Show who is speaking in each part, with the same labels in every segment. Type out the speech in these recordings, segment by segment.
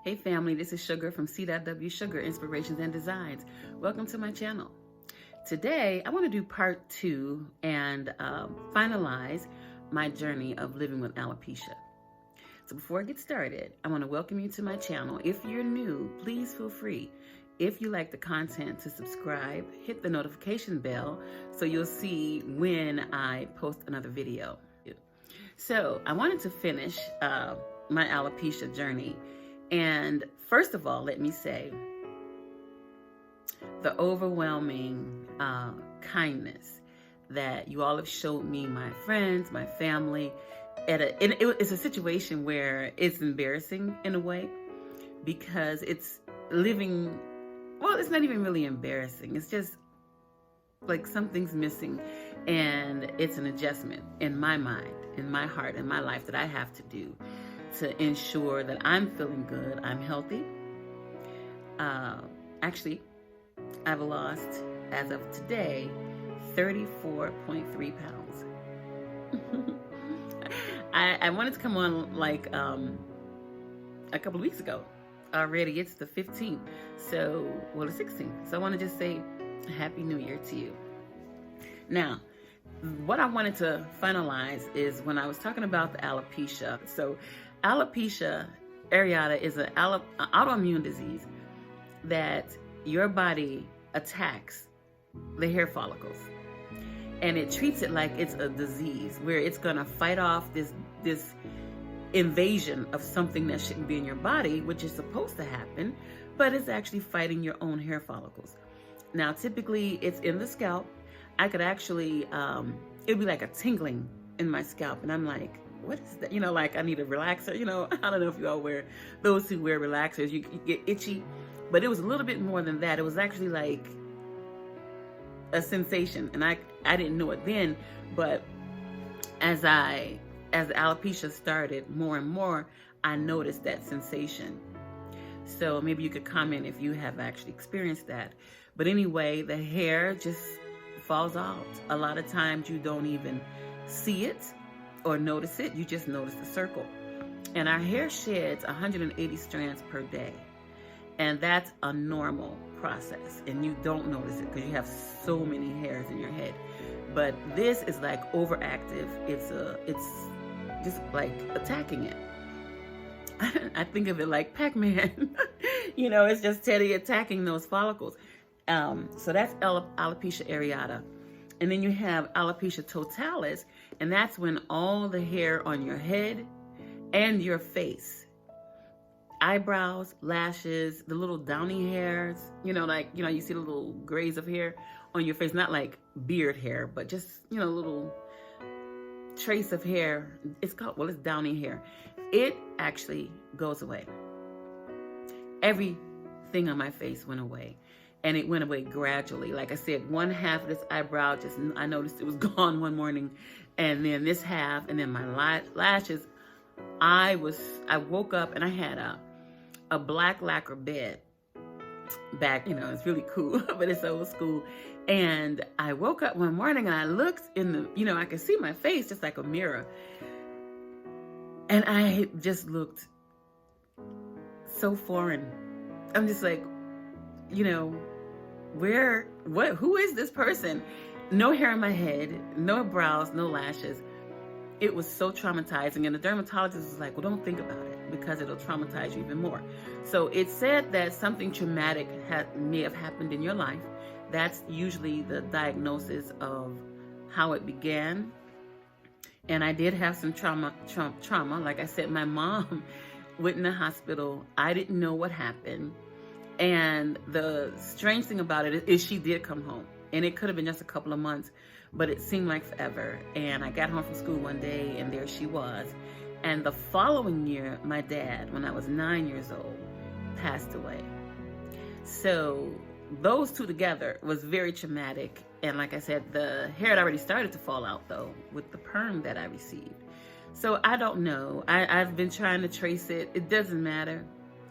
Speaker 1: Hey family, this is Sugar from c.wsugarinspirations&designs. Welcome to my channel. Today, I want to do part 2 and finalize my journey of living with alopecia. So before I get started, I want to welcome you to my channel. If you're new, please feel free. If you like the content, to subscribe, hit the notification bell so you'll see when I post another video. So I wanted to finish my alopecia journey. And first of all, let me say the overwhelming kindness that you all have showed me, my friends, my family. It's a situation where it's embarrassing in a way because it's living, well, it's not even really embarrassing. It's just like something's missing, and it's an adjustment in my mind, in my heart, in my life that I have to do to ensure that I'm feeling good, I'm healthy. Actually, I've lost, as of today, 34.3 pounds. I wanted to come on like a couple of weeks ago. Already it's the 15th, so, well, the 16th. So I want to just say Happy New Year to you. Now, what I wanted to finalize is when I was talking about the alopecia. So alopecia areata is an autoimmune disease that your body attacks the hair follicles, and it treats it like it's a disease where it's going to fight off this invasion of something that shouldn't be in your body, which is supposed to happen, but it's actually fighting your own hair follicles. Now, typically it's in the scalp. I could actually, it'd be like a tingling in my scalp, and I'm like, what is that? You know, like I need a relaxer. You know, I don't know if you all wear, those who wear relaxers, you get itchy, but it was a little bit more than that. It was actually like a sensation, and I didn't know it then, but as the alopecia started more and more, I noticed that sensation. So maybe you could comment if you have actually experienced that. But anyway, the hair just falls out. A lot of times you don't even see it or notice it, you just notice the circle. And our hair sheds 180 strands per day. And that's a normal process. And you don't notice it because you have so many hairs in your head. But this is like overactive. It's just like attacking it. I think of it like Pac-Man. You know, it's just Teddy attacking those follicles. So that's alopecia areata. And then you have alopecia totalis, and that's when all the hair on your head and your face, eyebrows, lashes, the little downy hairs, you know, like, you know, you see the little grays of hair on your face, not like beard hair, but just, you know, little trace of hair. It's called, well, it's downy hair. It actually goes away. Everything on my face went away. And it went away gradually. Like I said, one half of this eyebrow, I noticed it was gone one morning. And then this half, and then my lashes, I woke up and I had a black lacquer bed back, you know, it's really cool, but it's old school. And I woke up one morning and I looked in the, you know, I could see my face just like a mirror. And I just looked so foreign. I'm just like, you know, who is this person? No hair on my head, no brows, no lashes. It was so traumatizing. And the dermatologist was like, well, don't think about it because it'll traumatize you even more. So it said that something traumatic may have happened in your life. That's usually the diagnosis of how it began. And I did have some trauma. Like I said, my mom went in the hospital. I didn't know what happened. And the strange thing about it is she did come home, and it could have been just a couple of months, but it seemed like forever. And I got home from school one day and there she was. And the following year, my dad, when I was 9 years old, passed away. So those two together was very traumatic. And like I said, the hair had already started to fall out though with the perm that I received. So I don't know. I've been trying to trace it. It doesn't matter.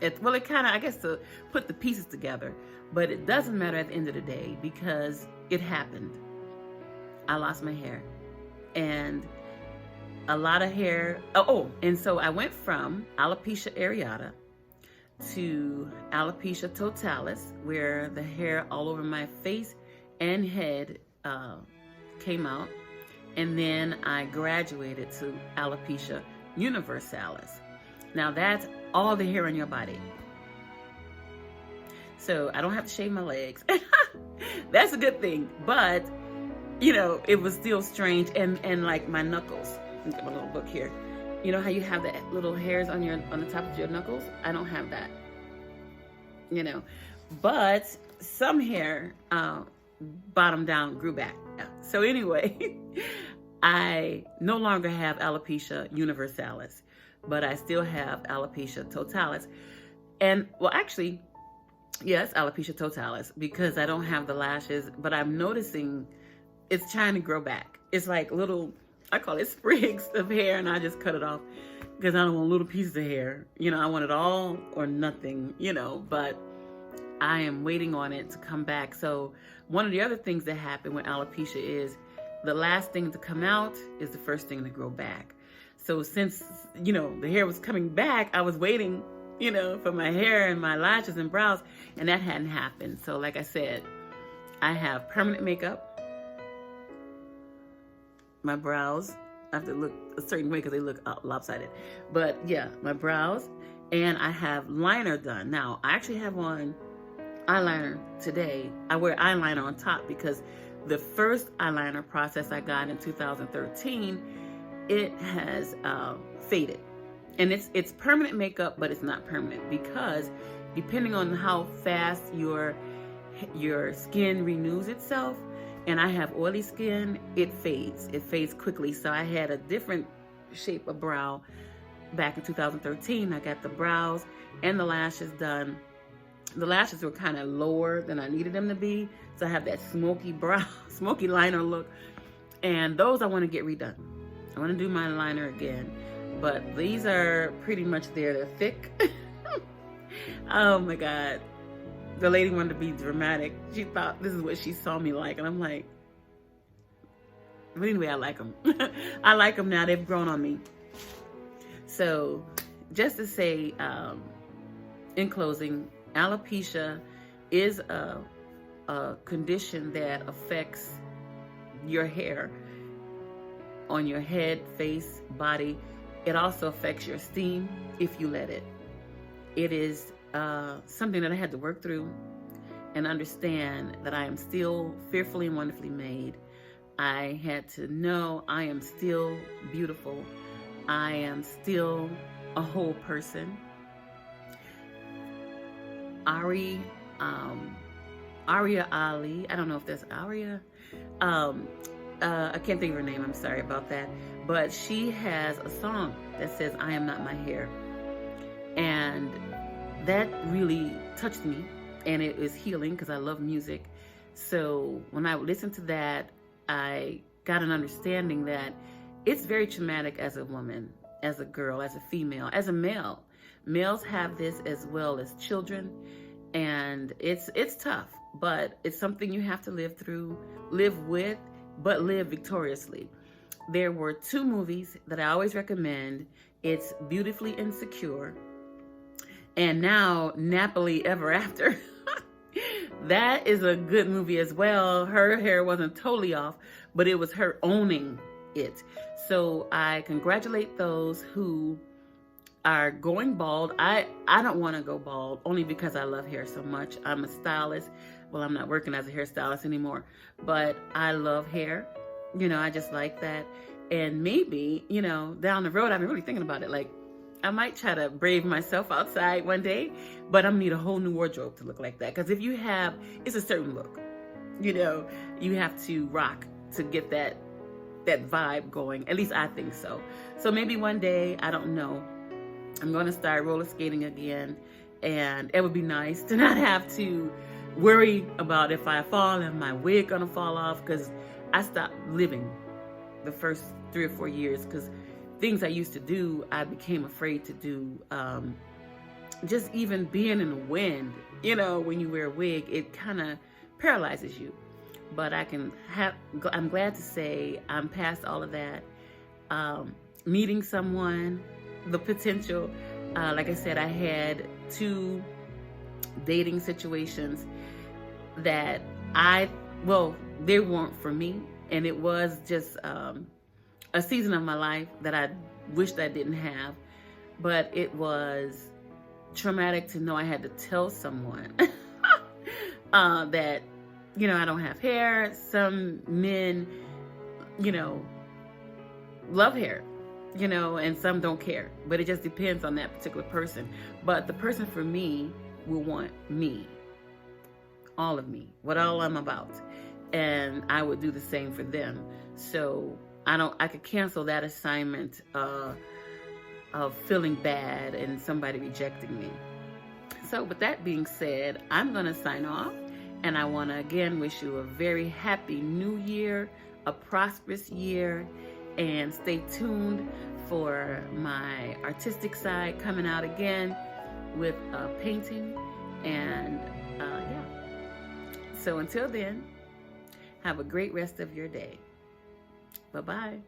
Speaker 1: It kind of, I guess, to put the pieces together, but it doesn't matter at the end of the day because it happened. I lost my hair, and a lot of hair. And so I went from alopecia areata to alopecia totalis, where the hair all over my face and head came out. And then I graduated to alopecia universalis. Now that's all the hair on your body. So I don't have to shave my legs. That's a good thing. But, you know, it was still strange. And like my knuckles. Look at my little book here. You know how you have the little hairs on the top of your knuckles? I don't have that. You know. But some hair bottom down grew back. So anyway, I no longer have alopecia universalis, but I still have alopecia totalis. And well, actually, yes, alopecia totalis, because I don't have the lashes, but I'm noticing it's trying to grow back. It's like little, I call it sprigs of hair, and I just cut it off because I don't want little pieces of hair. You know, I want it all or nothing, you know, but I am waiting on it to come back. So one of the other things that happen with alopecia is the last thing to come out is the first thing to grow back. So since, you know, the hair was coming back, I was waiting, you know, for my hair and my lashes and brows, and that hadn't happened. So like I said, I have permanent makeup. My brows, I have to look a certain way because they look lopsided. But yeah, my brows, and I have liner done. Now, I actually have on eyeliner today. I wear eyeliner on top because the first eyeliner process I got in 2013, it has faded. And it's permanent makeup, but it's not permanent because depending on how fast your skin renews itself, and I have oily skin, it fades. It fades quickly. So I had a different shape of brow back in 2013. I got the brows and the lashes done. The lashes were kind of lower than I needed them to be. So I have that smoky brow, smoky liner look. And those I want to get redone. I want to do my liner again. But these are pretty much there. They're thick. Oh my God. The lady wanted to be dramatic. She thought this is what she saw me like. And I'm like, but anyway, I like them. I like them now. They've grown on me. So just to say, in closing, alopecia is a condition that affects your hair on your head, face, body. It also affects your esteem if you let it. It is something that I had to work through and understand that I am still fearfully and wonderfully made. I had to know I am still beautiful. I am still a whole person. Aria Ali, I don't know if that's Aria. I can't think of her name, I'm sorry about that. But she has a song that says, I am not my hair. And that really touched me, and it is healing because I love music. So when I listened to that, I got an understanding that it's very traumatic as a woman, as a girl, as a female, as a male. Males have this as well as children, and it's tough, but it's something you have to live through, live with, but live victoriously. There were two movies that I always recommend. It's Beautifully Insecure, and now Nappily Ever After. That is a good movie as well. Her hair wasn't totally off, but it was her owning it. So I congratulate those who are going bald. I don't want to go bald only because I love hair so much. I'm a stylist. Well, I'm not working as a hairstylist anymore, but I love hair. You know, I just like that. And maybe, you know, down the road, I've been really thinking about it. Like, I might try to brave myself outside one day, but I'm gonna need a whole new wardrobe to look like that. Because if you have, it's a certain look, you know, you have to rock to get that vibe going. At least I think so. So maybe one day, I don't know, I'm gonna start roller skating again, and it would be nice to not have to worry about if I fall and my wig gonna fall off, because I stopped living the first 3 or 4 years because things I used to do, I became afraid to do. Just even being in the wind, you know, when you wear a wig, it kind of paralyzes you. But I'm glad to say I'm past all of that. Meeting someone, the potential, Like I said, I had 2 dating situations that they weren't for me. And it was just a season of my life that I wished I didn't have. But it was traumatic to know I had to tell someone that, I don't have hair. Some men, love hair, and some don't care. But it just depends on that particular person. But the person for me will want me, all of me, what all I'm about. And I would do the same for them. So I could cancel that assignment of feeling bad and somebody rejecting me. So with that being said, I'm going to sign off. And I want to again wish you a very happy new year, a prosperous year, and stay tuned for my artistic side coming out again with painting. And yeah. So until then, have a great rest of your day. Bye-bye.